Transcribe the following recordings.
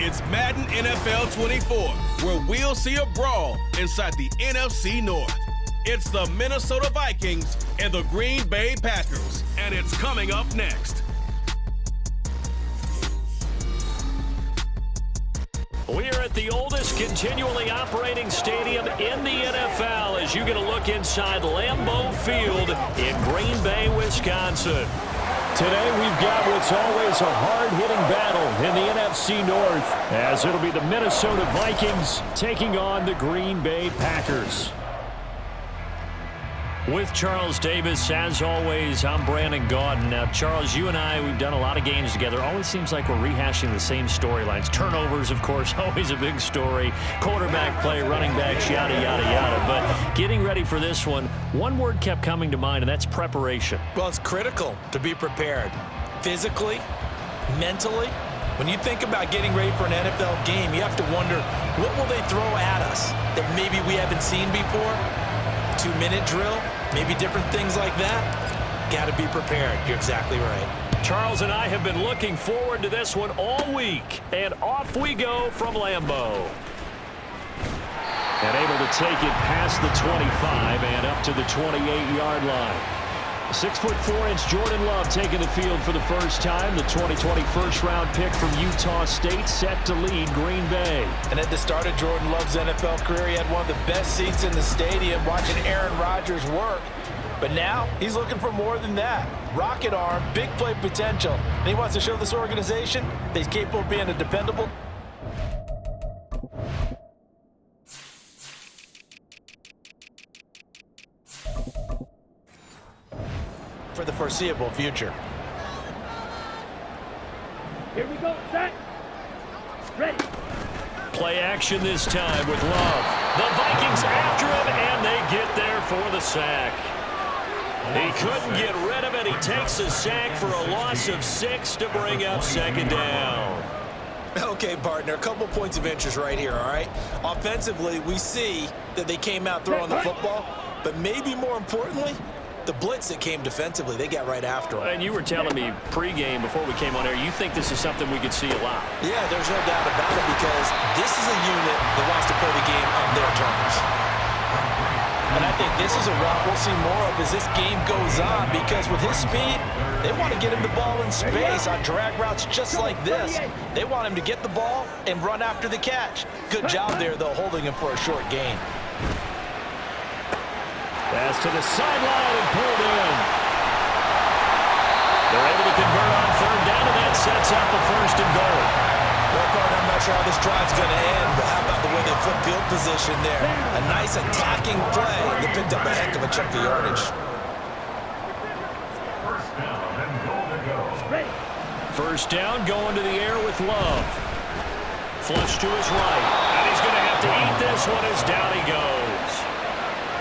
It's Madden NFL 24, where we'll see a brawl inside the NFC North. It's the Minnesota Vikings and the Green Bay Packers, and it's coming up next. We are at the oldest continually operating stadium in the NFL as you get a look inside Lambeau Field in Green Bay, Wisconsin. Today we've got what's always a hard-hitting battle in the NFC North, as it'll be the Minnesota Vikings taking on the Green Bay Packers. With Charles Davis, as always, I'm Brandon Gaudin. Now, Charles, you and I, we've done a lot of games together. Always seems like we're rehashing the same storylines. Turnovers, of course, always a big story. Quarterback play, running backs, yada, yada, yada. But getting ready for this one word kept coming to mind, and that's preparation. Well, it's critical to be prepared. Physically, mentally. When you think about getting ready for an NFL game, you have to wonder, what will they throw at us that maybe we haven't seen before? 2-minute drill, maybe different things like that. Got to be prepared. You're exactly right. Charles and I have been looking forward to this one all week, and off we go from Lambeau. And able to take it past the 25 and up to the 28-yard line. 6'4" Jordan Love taking the field for the first time. The 2020 first-round pick from Utah State set to lead Green Bay. And at the start of Jordan Love's NFL career, he had one of the best seats in the stadium watching Aaron Rodgers work. But now he's looking for more than that. Rocket arm, big play potential. And he wants to show this organization that he's capable of being a dependable for the foreseeable future. Here we go, set. Ready. Play action this time with Love. The Vikings after him, and they get there for the sack. He couldn't get rid of it. He takes a sack for a loss of 6 to bring up second down. Okay, partner, a couple points of interest right here, all right? Offensively, we see that they came out throwing the football, but maybe more importantly, the blitz that came defensively, they got right after him. And you were telling me pregame before we came on air, you think this is something we could see a lot. Yeah, there's no doubt about it, because this is a unit that wants to play the game on their terms. And I think this is a route we'll see more of as this game goes on, because with his speed, they want to get him the ball in space on drag routes just like this. They want him to get the ball and run after the catch. Good job there, though, holding him for a short gain. Pass to the sideline and pulled in. They're able to convert on third down, and that sets up a first and goal. Well, partner, I'm not sure how this drive's going to end, but how about the way they flip field position there? A nice attacking play. They picked up a heck of a chunk of yardage. First down, going to the air with Love. Flush to his right, and he's going to have to eat this one as down he goes.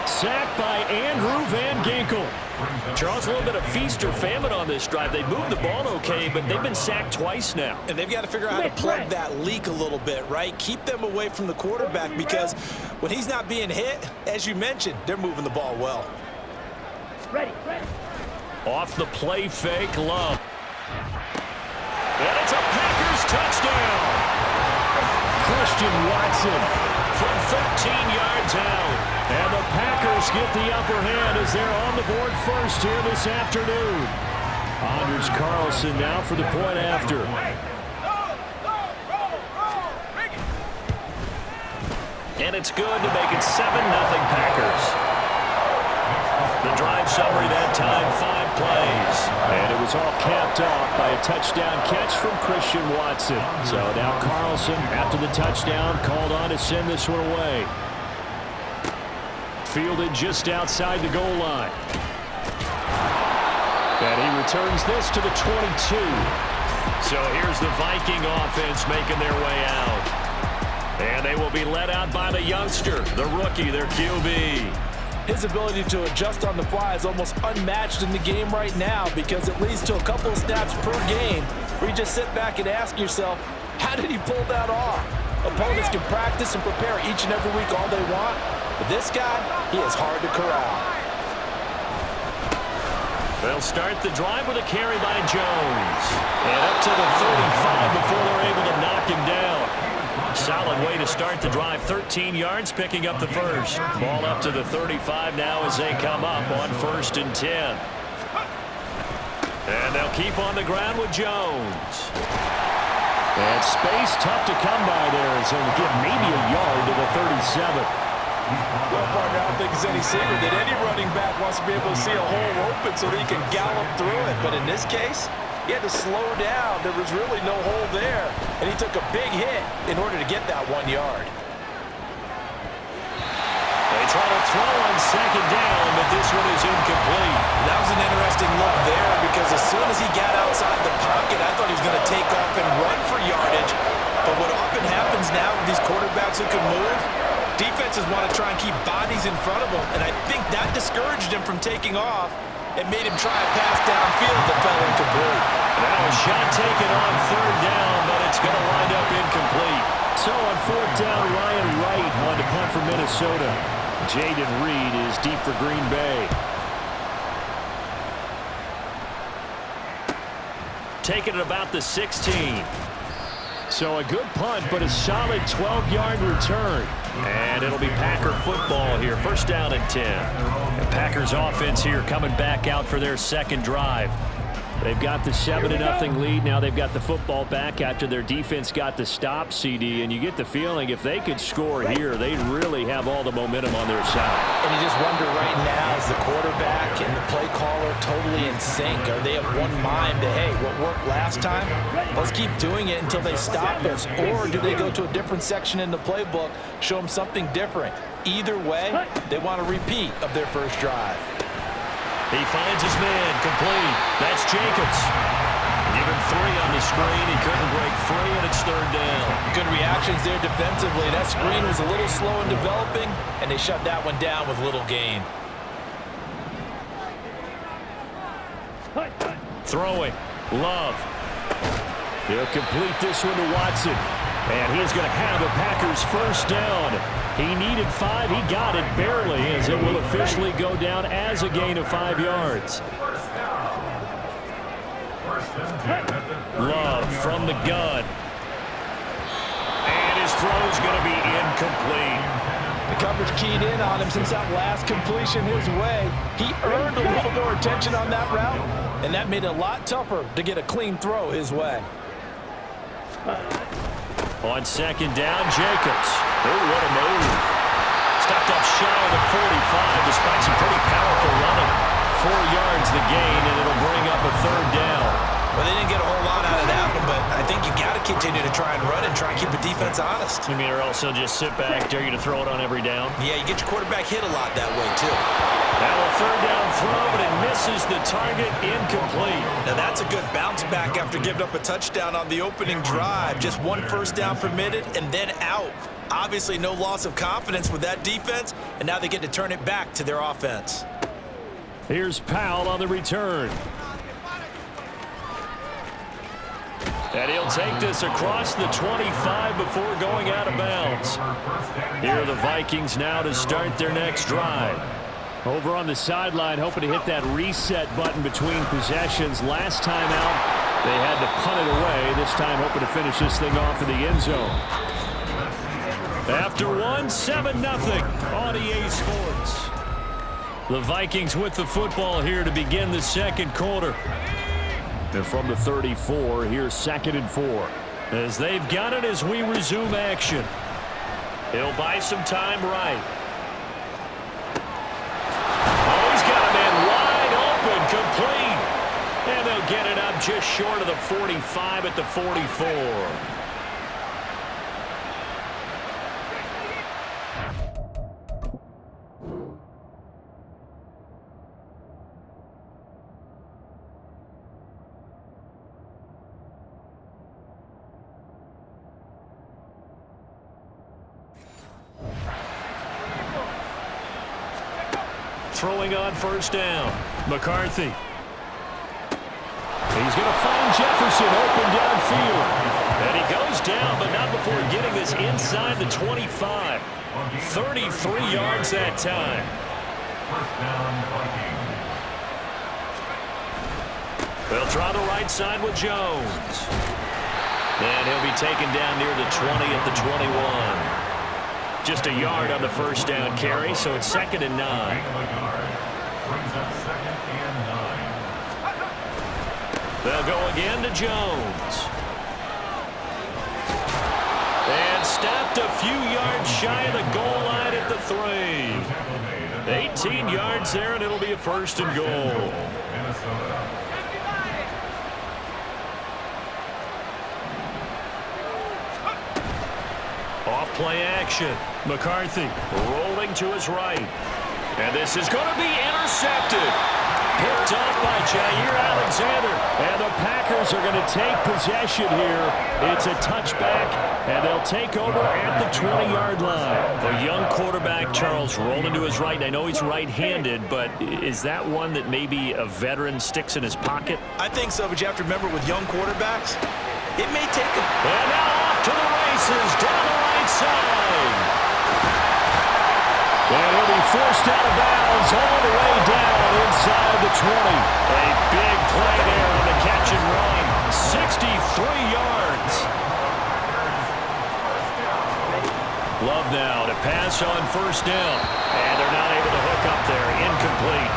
Sacked by Andrew Van Ginkel. Charles, a little bit of feast or famine on this drive. They moved the ball okay, but they've been sacked twice now. And they've got to figure out how to plug that leak a little bit, right? Keep them away from the quarterback, because when he's not being hit, as you mentioned, they're moving the ball well. Ready. Off the play fake, Love. And it's a Packers touchdown. Christian Watson from 13 yards out. And the Packers get the upper hand as they're on the board first here this afternoon. Anders Carlson now for the point after. And it's good to make it 7-0 Packers. The drive summary that time, 5 plays. And it was all capped off by a touchdown catch from Christian Watson. So now Carlson, after the touchdown, called on to send this one away. Fielded just outside the goal line. And he returns this to the 22. So here's the Viking offense making their way out. And they will be led out by the youngster, the rookie, their QB. His ability to adjust on the fly is almost unmatched in the game right now, because it leads to a couple of snaps per game where you just sit back and ask yourself, how did he pull that off? Opponents can practice and prepare each and every week all they want, but this guy, he is hard to corral. The They'll start the drive with a carry by Jones. And up to the 35 before they're able to knock him down. Solid way to start the drive. 13 yards, picking up the first. Ball up to the 35 now as they come up on 1st and 10. And they'll keep on the ground with Jones. And space tough to come by there, so he'll get maybe a yard to the 37. Well, partner, I don't think it's any secret that any running back wants to be able to see a hole open so that he can gallop through it. But in this case, he had to slow down. There was really no hole there. And he took a big hit in order to get that 1 yard. They try to throw on 2nd down, but this one is incomplete. That was an interesting look there because as soon as he got outside the pocket, I thought he was going to take off and run for yardage. But what often happens now with these quarterbacks who can move, defenses want to try and keep bodies in front of them, and I think that discouraged him from taking off and made him try a pass downfield that fell incomplete. Now a shot taken on 3rd down, but it's going to wind up incomplete. So on 4th down, Ryan Wright on to punt for Minnesota. Jaden Reed is deep for Green Bay. Taking it about the 16. So a good punt, but a solid 12-yard return. And it'll be Packer football here. 1st down and 10. The Packers offense here coming back out for their 2nd drive. They've got the 7-0 lead. Now they've got the football back after their defense got the stop, CD. And you get the feeling if they could score here, they'd really have all the momentum on their side. And you just wonder right now, is the quarterback and the play caller totally in sync? Are they of one mind that, hey, what worked last time, let's keep doing it until they stop us? Or do they go to a different section in the playbook, show them something different? Either way, they want a repeat of their first drive. He finds his man, complete. That's Jacobs. Give him 3 on the screen. He couldn't break free, and it's 3rd down. Good reactions there defensively. That screen was a little slow in developing, and they shut that one down with little gain. Throwing. Love. He'll complete this one to Watson. And he's going to have a Packers 1st down. He needed 5. He got it barely, as it will officially go down as a gain of 5 yards. Love from the gun. And his throw's going to be incomplete. The coverage keyed in on him since that last completion his way. He earned a little more attention on that route, and that made it a lot tougher to get a clean throw his way. On 2nd down, Jacobs. Oh, what a move. Stopped up shy of the 45 despite some pretty powerful running. 4 yards the gain, and it'll bring up a 3rd down. Well, they didn't get a whole lot out of that one, but I think you got to continue to try and run and try and keep the defense honest. You mean, or also just sit back, dare you to throw it on every down? Yeah, you get your quarterback hit a lot that way, too. Now a 3rd down throw, but it misses the target, incomplete. Now that's a good bounce back after giving up a touchdown on the opening drive. Just 1 1st down permitted and then out. Obviously no loss of confidence with that defense, and now they get to turn it back to their offense. Here's Powell on the return. And he'll take this across the 25 before going out of bounds. Here are the Vikings now to start their next drive. Over on the sideline, hoping to hit that reset button between possessions. Last time out, they had to punt it away. This time, hoping to finish this thing off in the end zone. After 7-0 on EA Sports. The Vikings with the football here to begin the 2nd quarter. And from the 34, here's 2nd and 4. As they've got it as we resume action. He'll buy some time right. Oh, he's got a man wide open, complete. And they'll get it up just short of the 45 at the 44. Throwing on 1st down. McCarthy. He's going to find Jefferson open downfield. And he goes down, but not before getting this inside the 25. 33 yards that time. They'll try the right side with Jones. And he'll be taken down near the 20 at the 21. Just a yard on the first down carry, so it's 2nd and 9. They'll go again to Jones. And stopped a few yards shy of the goal line at the 3. 18 yards there, and it'll be a 1st and goal. Off play action. McCarthy rolling to his right. And this is going to be intercepted. Picked off by Jair Alexander. And the Packers are going to take possession here. It's a touchback, and they'll take over at the 20-yard line. The young quarterback, Charles, rolling to his right. I know he's right-handed, but is that one that maybe a veteran sticks in his pocket? I think so, but you have to remember with young quarterbacks, it may take a... And now off to the races down the right side. And he'll be forced out of bounds all the way down inside the 20. A big play there on the catch and run. 63 yards. Love now to pass on first down. And they're not able to hook up there. Incomplete.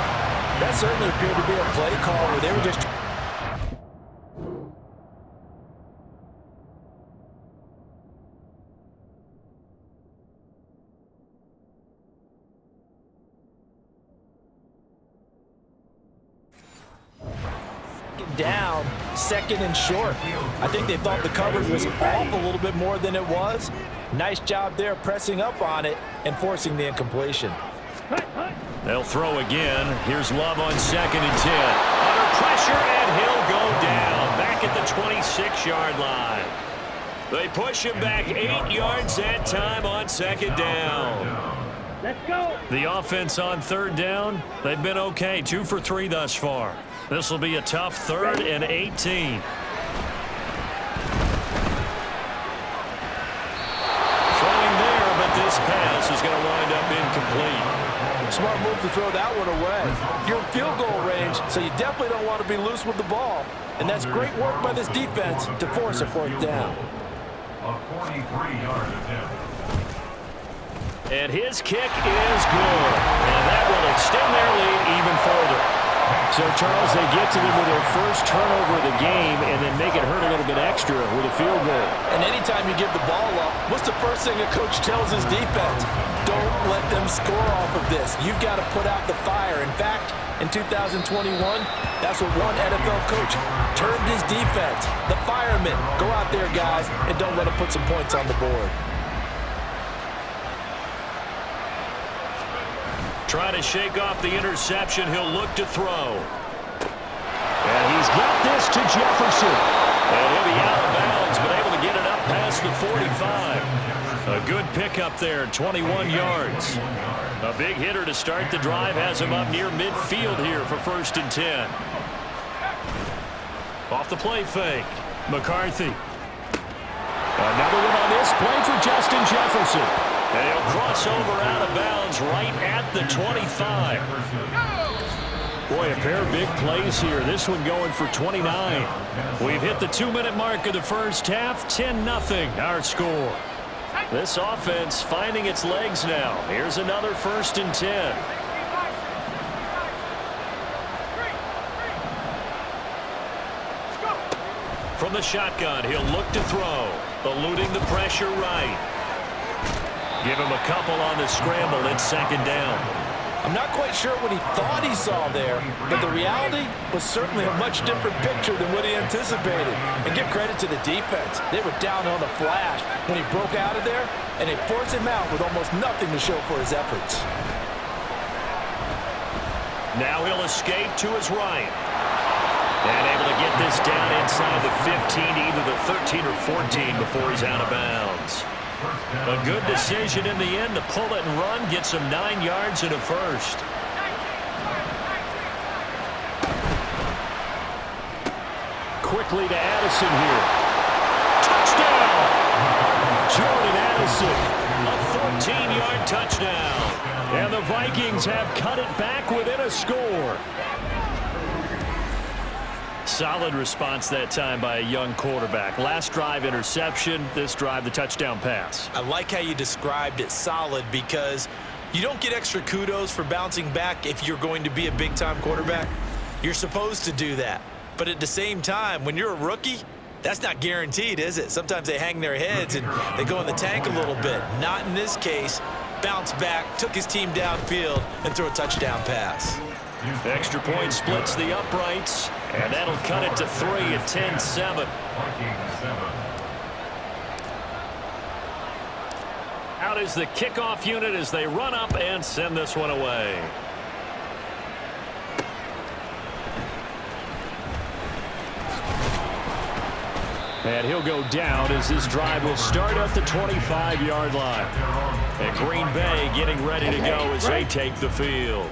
That certainly appeared to be a play call where they were just... down, 2nd and short. I think they thought the coverage was off a little bit more than it was. Nice job there pressing up on it and forcing the incompletion. They'll throw again. Here's Love on 2nd and 10. Under pressure, and he'll go down back at the 26-yard line. They push him back 8 yards that time on 2nd down. Let's go. The offense on 3rd down, they've been okay. 2 for 3 thus far. This will be a tough 3rd and 18. Throwing there, but this pass is going to wind up incomplete. Smart move to throw that one away. You're in field goal range, so you definitely don't want to be loose with the ball. And that's great work by this defense to force a 4th down. A 43-yard attempt. And his kick is good. And that will extend their lead even further. So, Charles, they get to them with their first turnover of the game and then make it hurt a little bit extra with a field goal. And anytime you give the ball up, what's the first thing a coach tells his defense? Don't let them score off of this. You've got to put out the fire. In fact, in 2021, that's what one NFL coach termed his defense. The firemen. Go out there, guys, and don't let them put some points on the board. Try to shake off the interception. He'll look to throw. And he's got this to Jefferson. And he'll be out of bounds, but able to get it up past the 45. A good pickup there, 21 yards. A big hitter to start the drive has him up near midfield here for 1st and 10. Off the play fake. McCarthy. Another one on this play for Justin Jefferson. And he'll cross over out of bounds right at the 25. Boy, a pair of big plays here. This one going for 29. We've hit the 2-minute mark of the first half. 10-0 our score. This offense finding its legs now. Here's another 1st and 10. From the shotgun, he'll look to throw. Eluding the pressure right. Give him a couple on the scramble. It's 2nd down. I'm not quite sure what he thought he saw there, but the reality was certainly a much different picture than what he anticipated. And give credit to the defense. They were down on the flash when he broke out of there, and they forced him out with almost nothing to show for his efforts. Now he'll escape to his right. And able to get this down inside the 15, either the 13 or 14 before he's out of bounds. A good decision in the end to pull it and run, get some 9 yards and a 1st. Quickly to Addison here. Touchdown! Jordan Addison, a 14-yard touchdown. And the Vikings have cut it back within a score. Solid response that time by a young quarterback. Last drive, interception. This drive, the touchdown pass. I like how you described it, solid, because you don't get extra kudos for bouncing back if you're going to be a big-time quarterback. You're supposed to do that. But at the same time, when you're a rookie, that's not guaranteed, is it? Sometimes they hang their heads and they go in the tank a little bit. Not in this case. Bounced back, took his team downfield, and threw a touchdown pass. Extra point splits the uprights, and that'll cut it to 3 at 10-7. Out is the kickoff unit as they run up and send this one away. And he'll go down as this drive will start at the 25-yard line. And Green Bay getting ready to go as they take the field.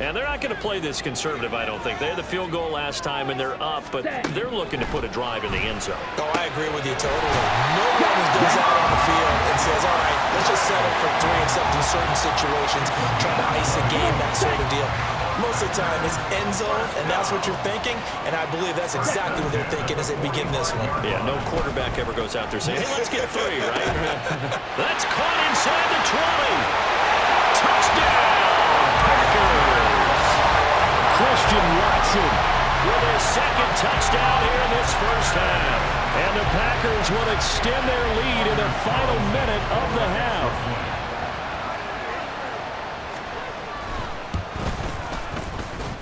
And they're not going to play this conservative, I don't think. They had the field goal last time, and they're up, but they're looking to put a drive in the end zone. Oh, I agree with you totally. No one goes out on the field and says, all right, let's just settle for 3 except in certain situations, trying to ice a game, that sort of deal. Most of the time, it's end zone, and that's what you're thinking, and I believe that's exactly what they're thinking as they begin this one. Yeah, no quarterback ever goes out there saying, hey, let's get 3, right? That's caught inside the 20. Touchdown, Packers. Christian Watson with his second touchdown here in this first half. And the Packers will extend their lead in the final minute of the half.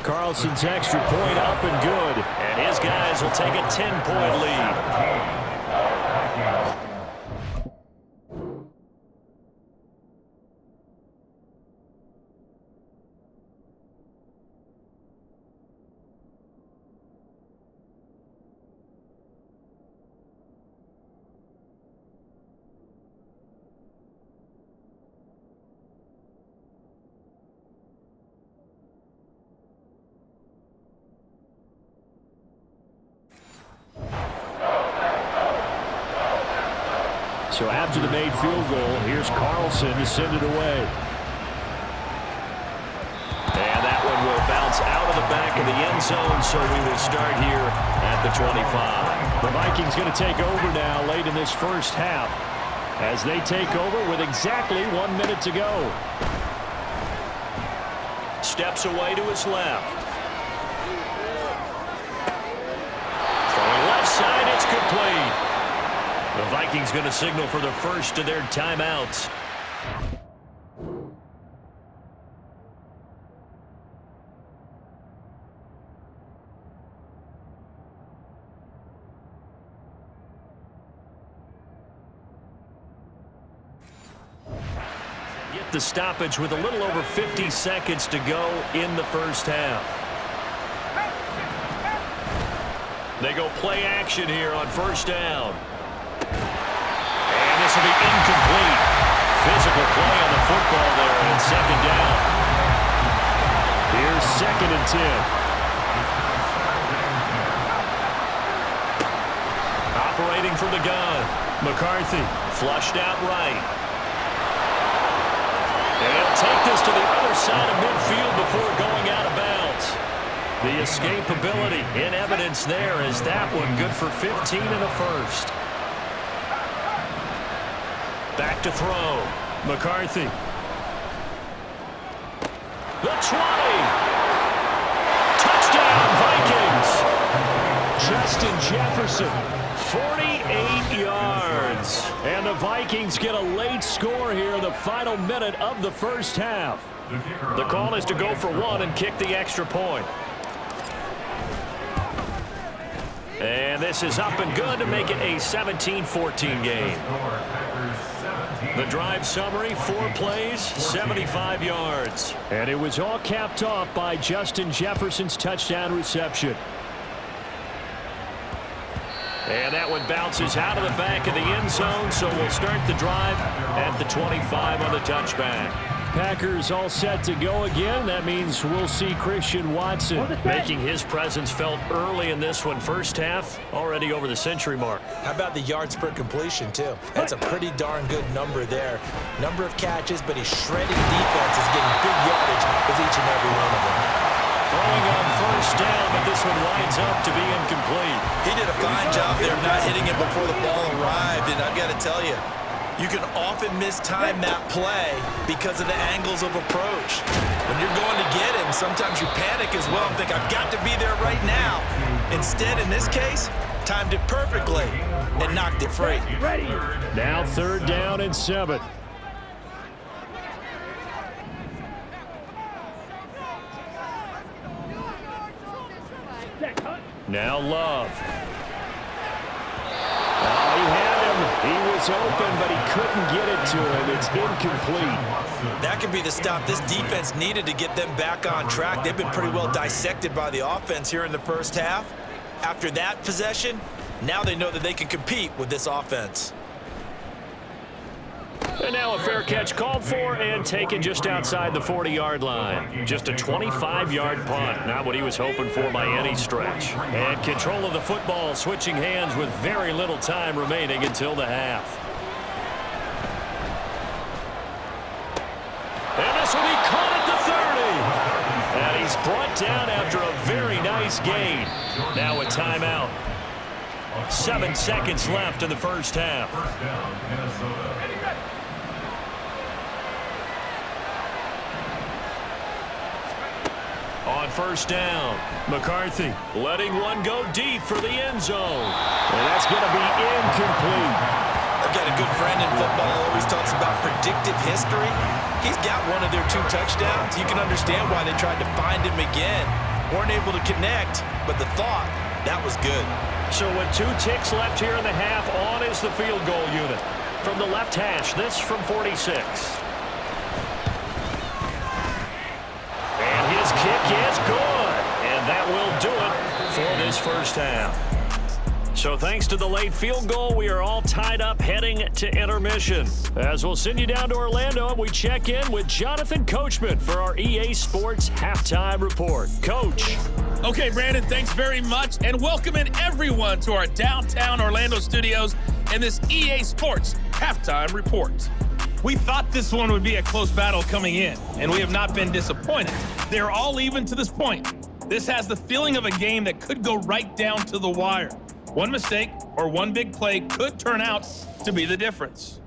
Carlson's extra point up and good. And his guys will take a 10-point lead. So after the made field goal, here's Carlson to send it away. And that one will bounce out of the back of the end zone, so we will start here at the 25. The Vikings going to take over now late in this first half as they take over with exactly 1 minute to go. Steps away to his left. Throwing left side, it's complete. The Vikings going to signal for the first of their timeouts. Get the stoppage with a little over 50 seconds to go in the first half. They go play action here on first down. And this will be incomplete. Physical play on the football there, and it's second down. Here's 2nd and 10. Operating from the gun. McCarthy flushed out right. And he'll take this to the other side of midfield before going out of bounds. The escapability in evidence there as that one good for 15 and a first. Back to throw. McCarthy. The 20. Touchdown, Vikings. Justin Jefferson, 48 yards. And the Vikings get a late score here in the final minute of the first half. The call is to go for 1 and kick the extra point. And this is up and good to make it a 17-14 game. The drive summary, 4 plays, 75 yards. And it was all capped off by Justin Jefferson's touchdown reception. And that one bounces out of the back of the end zone, so we'll start the drive at the 25 on the touchback. Packers all set to go again. That means we'll see Christian Watson making his presence felt early in this one. First half, already over the century mark. How about the yards per completion, too? That's a pretty darn good number there. Number of catches, but he's shredding defenses, getting big yardage with each and every one of them. Throwing on first down, but this this one winds up to be incomplete. He did a fine job there of not hitting it before the ball arrived, and I've got to tell you, you can often mistime that play because of the angles of approach. When you're going to get him, sometimes you panic as well and think, I've got to be there right now. Instead, in this case, timed it perfectly and knocked it free. Ready. Now 3rd down and 7. Now Love. Oh, he had him. He was open, but he couldn't get it to him. It's incomplete. That could be the stop this defense needed to get them back on track. They've been pretty well dissected by the offense here in the first half. After that possession, now they know that they can compete with this offense. And now a fair catch called for and taken just outside the 40-yard line. Just a 25-yard punt, not what he was hoping for by any stretch. And control of the football switching hands with very little time remaining until the half. And this will be caught at the 30. And he's brought down after a very nice gain. Now a timeout. 7 seconds left in the first half. First down, Minnesota. On first down, McCarthy letting one go deep for the end zone. And that's going to be incomplete. I've got a good friend in football who always talks about predictive history. He's got one of their 2 touchdowns. You can understand why they tried to find him again. Weren't able to connect, but the thought, that was good. So with 2 ticks left here in the half, on is the field goal unit. From the left hash, this from 46. And his kick is good. And that will do it for this first half. So thanks to the late field goal, we are all tied up heading to intermission. As we'll send you down to Orlando, we check in with Jonathan Coachman for our EA Sports Halftime Report. Coach. Okay, Brandon, thanks very much, and welcoming everyone to our downtown Orlando studios and this EA Sports Halftime Report. We thought this one would be a close battle coming in, and we have not been disappointed. They're all even to this point. This has the feeling of a game that could go right down to the wire. One mistake or one big play could turn out to be the difference.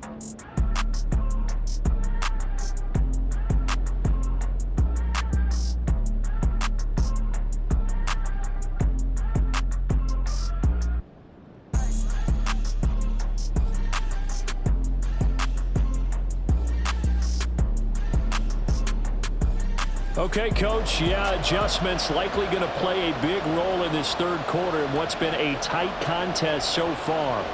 Okay, Coach, adjustments likely going to play a big role in this 3rd quarter in what's been a tight contest so far.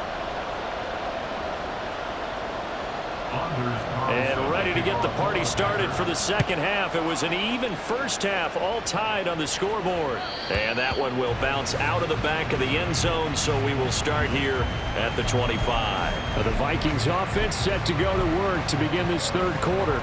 And ready to get the party started for the second half. It was an even first half, all tied on the scoreboard. And that one will bounce out of the back of the end zone, so we will start here at the 25. The Vikings offense set to go to work to begin this 3rd quarter.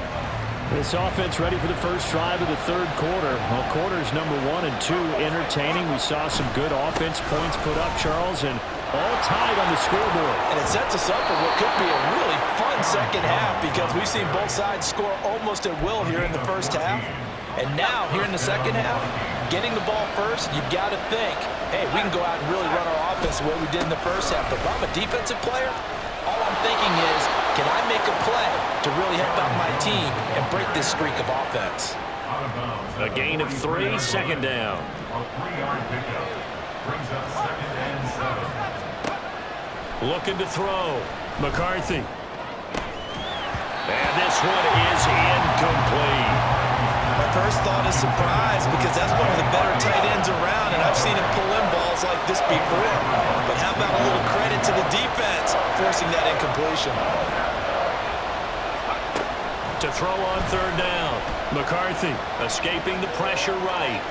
This offense ready for the first drive of the 3rd quarter. Well, quarters number 1 and 2 entertaining. We saw some good offense points put up, Charles, and all tied on the scoreboard. And it sets us up for what could be a really fun second half because we've seen both sides score almost at will here in the first half. And now, here in the second half, getting the ball first, you've got to think, hey, we can go out and really run our offense the way we did in the first half. But if I'm a defensive player, all I'm thinking is, can I make a play to really help out my team and break this streak of offense? A gain of 3, second down. A 3-yard pickup brings up 2nd and 7. Looking to throw. McCarthy. And this one is incomplete. My first thought is surprise because that's one of the better tight ends around, and I've seen him pull in balls like this before. But how about a little credit to the defense forcing that incompletion? To throw on 3rd down. McCarthy escaping the pressure right.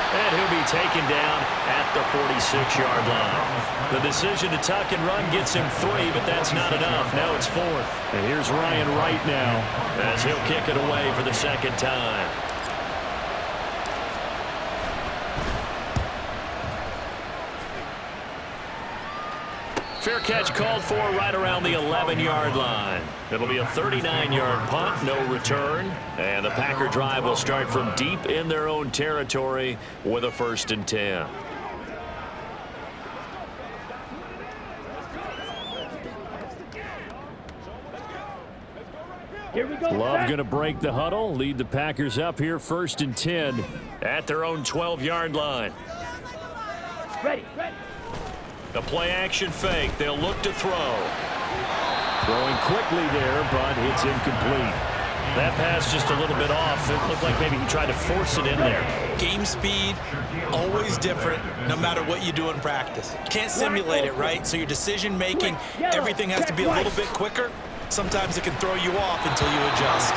And he'll be taken down at the 46-yard line. The decision to tuck and run gets him 3, but that's not enough. Now it's 4th. And here's Ryan Wright now as he'll kick it away for the 2nd time. Fair catch called for right around the 11-yard line. It'll be a 39-yard punt, no return. And the Packer drive will start from deep in their own territory with a 1st and 10. Here we go. Love going to break the huddle, lead the Packers up here 1st and 10 at their own 12-yard line. Ready, ready. The play action fake. They'll look to throw. Throwing quickly there, but it's incomplete. That pass just a little bit off. It looked like maybe he tried to force it in there. Game speed, always different, no matter what you do in practice. Can't simulate it, right? So your decision making, everything has to be a little bit quicker. Sometimes it can throw you off until you adjust.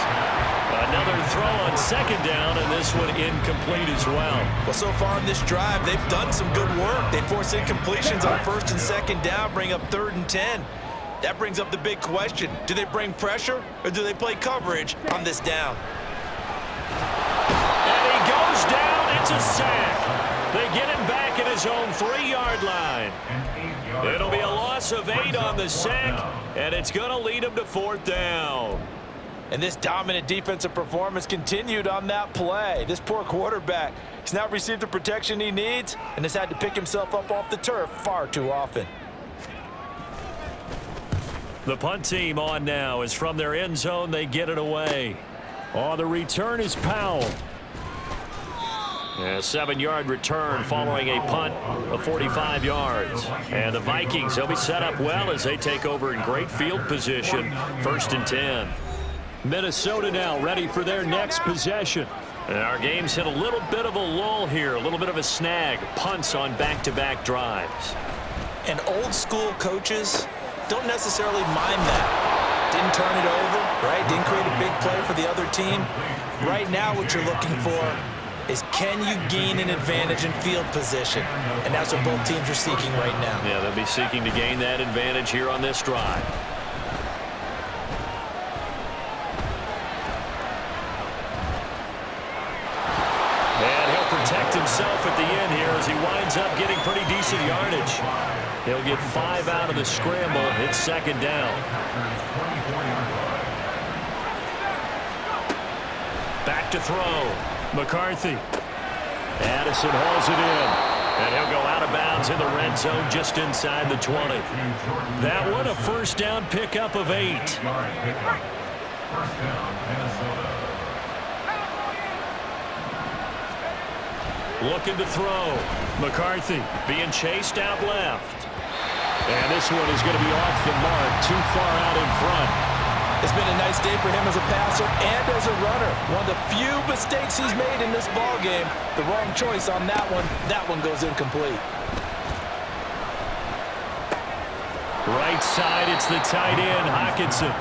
Another throw on 2nd down, and this one incomplete as well. Well, so far in this drive, they've done some good work. They force incompletions on 1st and 2nd down, bring up 3rd and 10. That brings up the big question. Do they bring pressure, or do they play coverage on this down? And he goes down. It's a sack. They get him back at his own 3-yard line. It'll be a loss of 8 on the sack, and it's going to lead him to 4th down. And this dominant defensive performance continued on that play. This poor quarterback has not received the protection he needs and has had to pick himself up off the turf far too often. The punt team on now is from their end zone. They get it away. On the return is Powell. A 7-yard return following a punt of 45 yards. And the Vikings, they'll be set up well as they take over in great field position. 1st and 10. Minnesota now ready for their next possession. And our game's hit a little bit of a lull here, a little bit of a snag. Punts on back-to-back drives. And old school coaches don't necessarily mind that. Didn't turn it over, right? Didn't create a big play for the other team. Right now what you're looking for is, can you gain an advantage in field position? And that's what both teams are seeking right now. Yeah, they'll be seeking to gain that advantage here on this drive. And he'll protect himself at the end here as he winds up getting pretty decent yardage. He'll get 5 out of the scramble. It's 2nd down. Back to throw. McCarthy. Addison hauls it in. And he'll go out of bounds in the red zone just inside the 20. That one a 1st down pickup of 8. 1st down, Minnesota. Looking to throw. McCarthy being chased out left. And this one is going to be off the mark, too far out in front. It's been a nice day for him as a passer and as a runner. One of the few mistakes he's made in this ball game. The wrong choice on that one. That one goes incomplete. Right side, it's the tight end, Hockenson.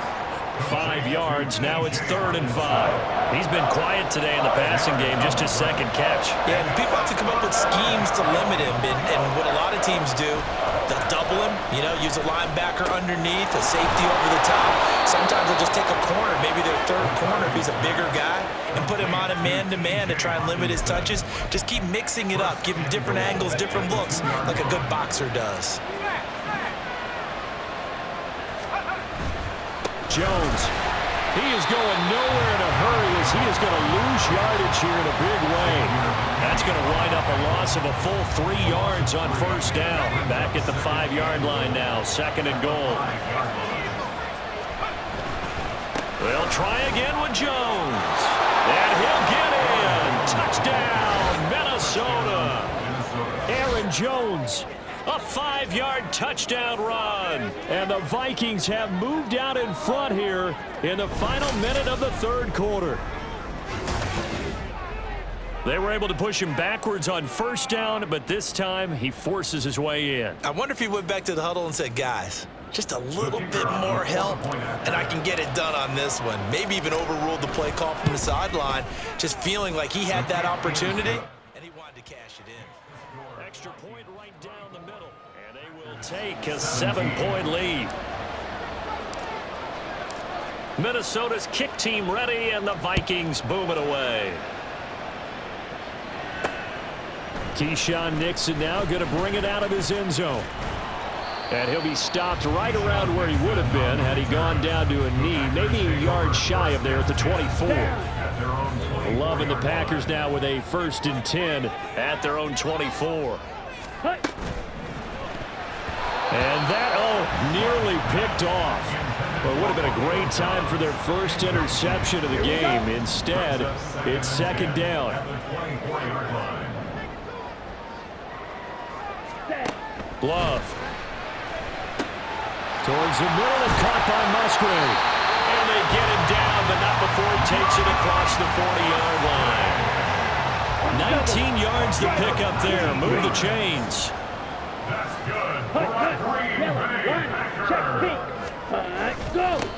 5 yards, now it's 3rd and 5. He's been quiet today in the passing game, just his 2nd catch. Yeah, and people have to come up with schemes to limit him, and what a lot of teams do, they'll double him, you know, use a linebacker underneath, a safety over the top. Sometimes they'll just take a corner, maybe their 3rd corner if he's a bigger guy, and put him on a man-to-man to try and limit his touches. Just keep mixing it up, give him different angles, different looks, like a good boxer does. Jones, he is going nowhere in a hurry as he is going to lose yardage here in a big way. That's going to wind up a loss of a full 3 yards on 1st down. Back at the 5-yard line now, 2nd and goal. They'll try again with Jones. And he'll get in. Touchdown, Minnesota. Aaron Jones. A 5-yard touchdown run. And the Vikings have moved out in front here in the final minute of the 3rd quarter. They were able to push him backwards on 1st down, but this time he forces his way in. I wonder if he went back to the huddle and said, guys, just a little bit more help, and I can get it done on this one. Maybe even overruled the play call from the sideline, just feeling like he had that opportunity, and he wanted to cash it in. Extra point right down the middle, and they will take a 7-point lead. Minnesota's kick team ready, and the Vikings boom it away. Keyshawn Nixon now going to bring it out of his end zone. And he'll be stopped right around where he would have been had he gone down to a knee, maybe a yard shy of there at the 24. Love and the Packers now with a 1st and 10 at their own 24. And that, nearly picked off. Well, it would have been a great time for their first interception of the game. Instead, it's 2nd down. Love. Towards the middle and caught by Musgrave. And they get him down, but not before he takes it across the 40-yard line. 19 yards to pick up there. Move the chains. That's good for a Green Bay Packers.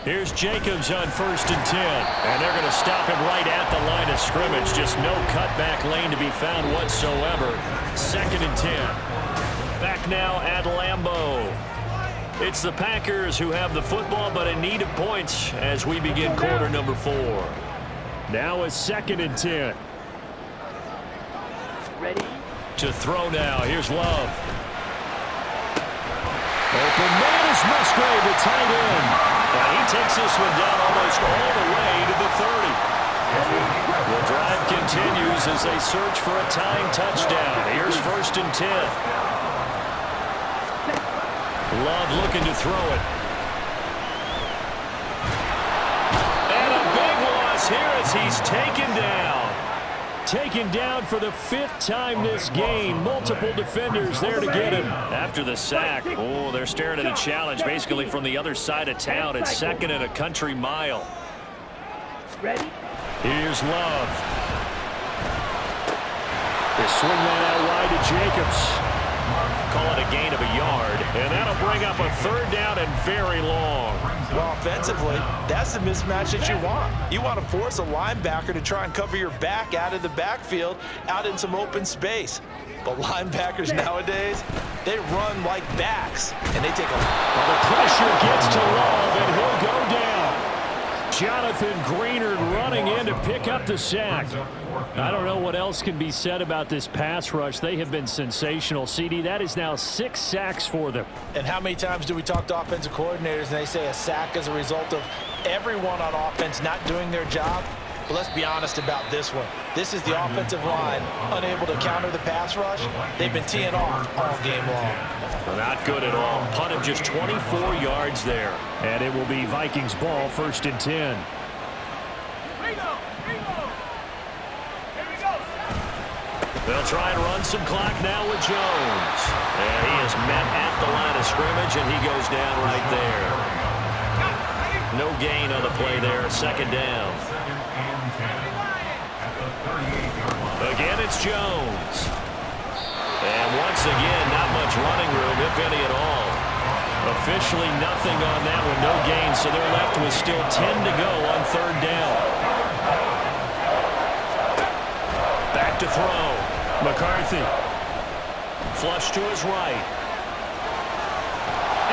Here's Jacobs on 1st and 10. And they're going to stop him right at the line of scrimmage. Just no cutback lane to be found whatsoever. 2nd and 10. Back now at Lambeau. It's the Packers who have the football, but in need of points as we begin quarter number 4. Now a 2nd and 10. Ready? To throw now. Here's Love. Open man is Musgrave, the tight end. And he takes this one down almost all the way to the 30. The drive continues as they search for a tying touchdown. Here's 1st and 10. Love looking to throw it. And a big loss here as he's taken down. Taken down for the 5th time this game. Multiple defenders there to get him. After the sack, they're staring at a challenge basically from the other side of town. It's 2nd and a country mile. Ready? Here's Love. They swing that out wide to Jacobs. Call it a gain of a yard, and that'll bring up a 3rd down and very long. Well, offensively, that's the mismatch that you want. You want to force a linebacker to try and cover your back out of the backfield, out in some open space. But linebackers nowadays, they run like backs, and they take a... Well, the pressure gets to Love, and he'll go down. Jonathan Greenard running in to pick up the sack. I don't know what else can be said about this pass rush. They have been sensational. CD, that is now 6 sacks for them. And how many times do we talk to offensive coordinators and they say a sack is a result of everyone on offense not doing their job? But let's be honest about this one. This is the offensive line unable to counter the pass rush. They've been teeing off all game long. Well, not good at all. Punt of just 24 yards there. And it will be Vikings ball, 1st and 10. They'll try and run some clock now with Jones. And he is met at the line of scrimmage, and he goes down right there. No gain on the play there. 2nd down. Again, it's Jones. And once again, not much running room, if any at all. Officially nothing on that one. No gain, so they're left with still 10 to go on 3rd down. Back to throw. McCarthy. Flush to his right.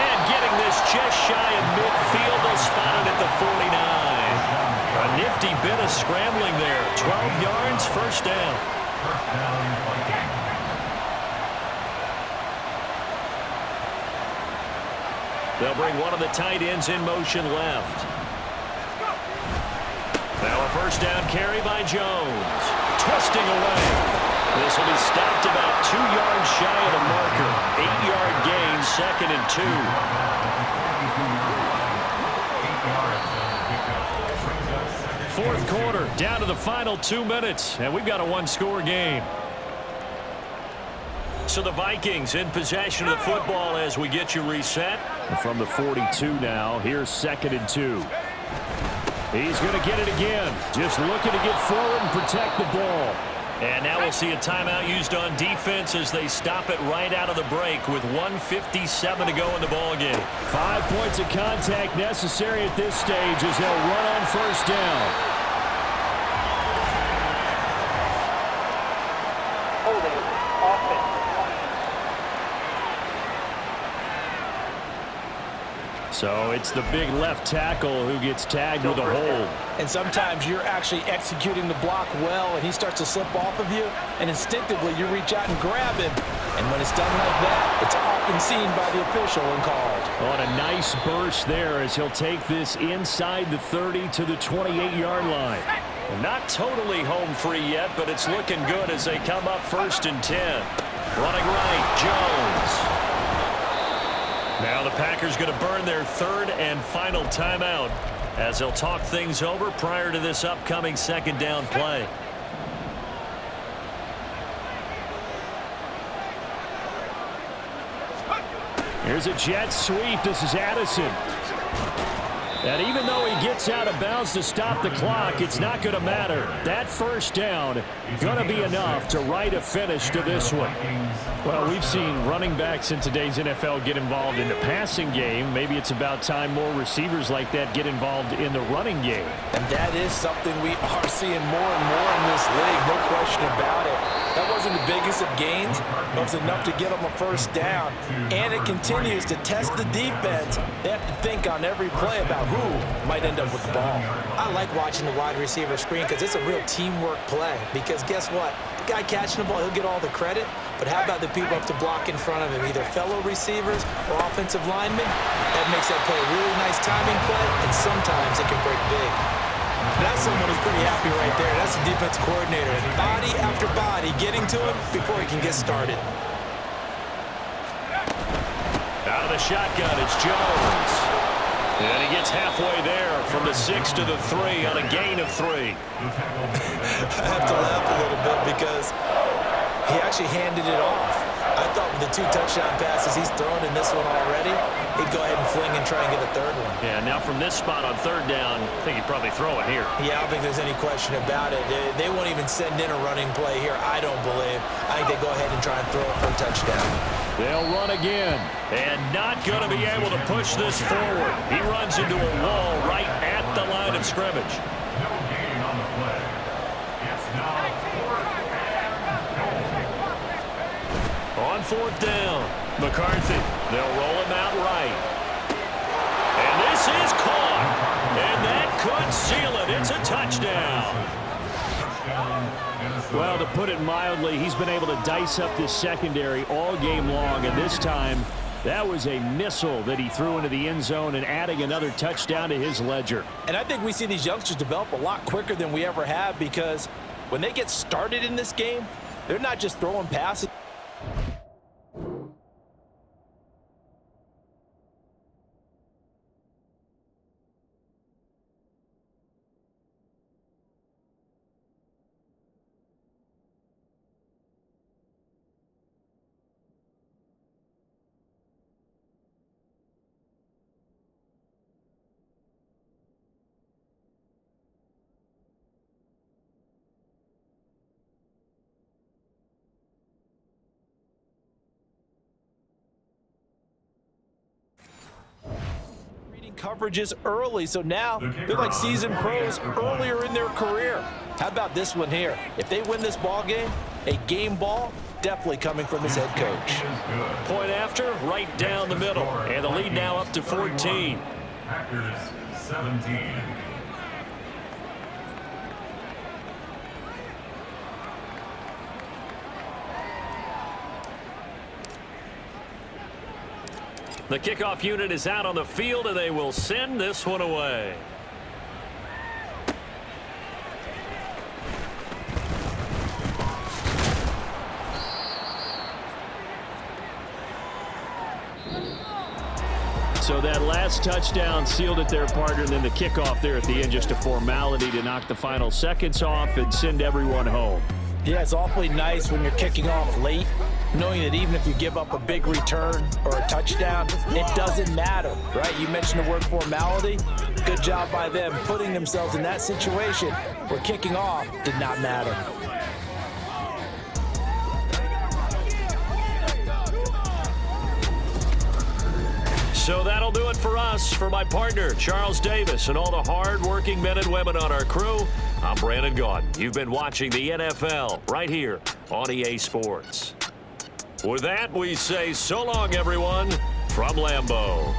And getting this just shy of midfield. They'll spot it at the 49. A nifty bit of scrambling there. 12 yards, 1st down. They'll bring one of the tight ends in motion left. Now a 1st down carry by Jones. Twisting away. This will be stopped about 2 yards shy of the marker. 8-yard gain, 2nd and 2. Fourth quarter, down to the final 2 minutes, and we've got a 1-score game. So the Vikings in possession of the football as we get you reset. From the 42 now, here's 2nd and 2. He's going to get it again. Just looking to get forward and protect the ball. And now we'll see a timeout used on defense as they stop it right out of the break with 1:57 to go in the ballgame. 5 points of contact necessary at this stage as they'll run on 1st down. Holding. Offense. So it's the big left tackle who gets tagged with a hold. And sometimes you're actually executing the block well, and he starts to slip off of you, and instinctively you reach out and grab him. And when it's done like that, it's often seen by the official and called. On a nice burst there as he'll take this inside the 30 to the 28-yard line. Not totally home free yet, but it's looking good as they come up 1st and 10. Running right, Jones. Now the Packers going to burn their 3rd and final timeout as they'll talk things over prior to this upcoming 2nd down play. Here's a jet sweep. This is Addison. And even though he gets out of bounds to stop the clock, it's not going to matter. That 1st down going to be enough to write a finish to this one. Well, we've seen running backs in today's NFL get involved in the passing game. Maybe it's about time more receivers like that get involved in the running game. And that is something we are seeing more and more in this league, no question about it. That wasn't the biggest of gains, but it was enough to get them a 1st down. And it continues to test the defense. They have to think on every play about who might end up with the ball. I like watching the wide receiver screen because it's a real teamwork play. Because guess what? The guy catching the ball, he'll get all the credit. But how about the people up to block in front of him, either fellow receivers or offensive linemen? That makes that play a really nice timing play, and sometimes it can break big. That's someone who's pretty happy right there. That's the defense coordinator. Body after body getting to him before he can get started. Out of the shotgun, it's Jones. And he gets halfway there from the 6 to the 3 on a gain of 3. I have to laugh a little bit because he actually handed it off. I thought with the 2 touchdown passes he's thrown in this one already, he'd go ahead and fling and try and get a 3rd one. Yeah, now from this spot on 3rd down, I think he'd probably throw it here. Yeah, I don't think there's any question about it. They won't even send in a running play here, I don't believe. I think they go ahead and try and throw it for a touchdown. They'll run again, and not going to be able to push this forward. He runs into a wall right at the line of scrimmage. No gain on the play. It's now 4th and goal. On 4th down, McCarthy. They'll roll him out right. And this is caught. And that could seal it. It's a touchdown. Well, to put it mildly, he's been able to dice up this secondary all game long. And this time, that was a missile that he threw into the end zone and adding another touchdown to his ledger. And I think we see these youngsters develop a lot quicker than we ever have because when they get started in this game, they're not just throwing passes. Coverages early, so now they're like seasoned pros earlier in their career. How about this one here? If they win this ball game, a game ball definitely coming from his head coach. Point after, right down the middle, and the lead now up to 14. Packers 17. The kickoff unit is out on the field, and they will send this one away. So that last touchdown sealed it there, partner, and then the kickoff there at the end, just a formality to knock the final seconds off and send everyone home. Yeah, it's awfully nice when you're kicking off late, knowing that even if you give up a big return or a touchdown, it doesn't matter, right? You mentioned the word formality. Good job by them putting themselves in that situation where kicking off did not matter. So that'll do it for us. For my partner, Charles Davis, and all the hard-working men and women on our crew, I'm Brandon Gaudin. You've been watching the NFL right here on EA Sports. With that, we say so long, everyone, from Lambeau.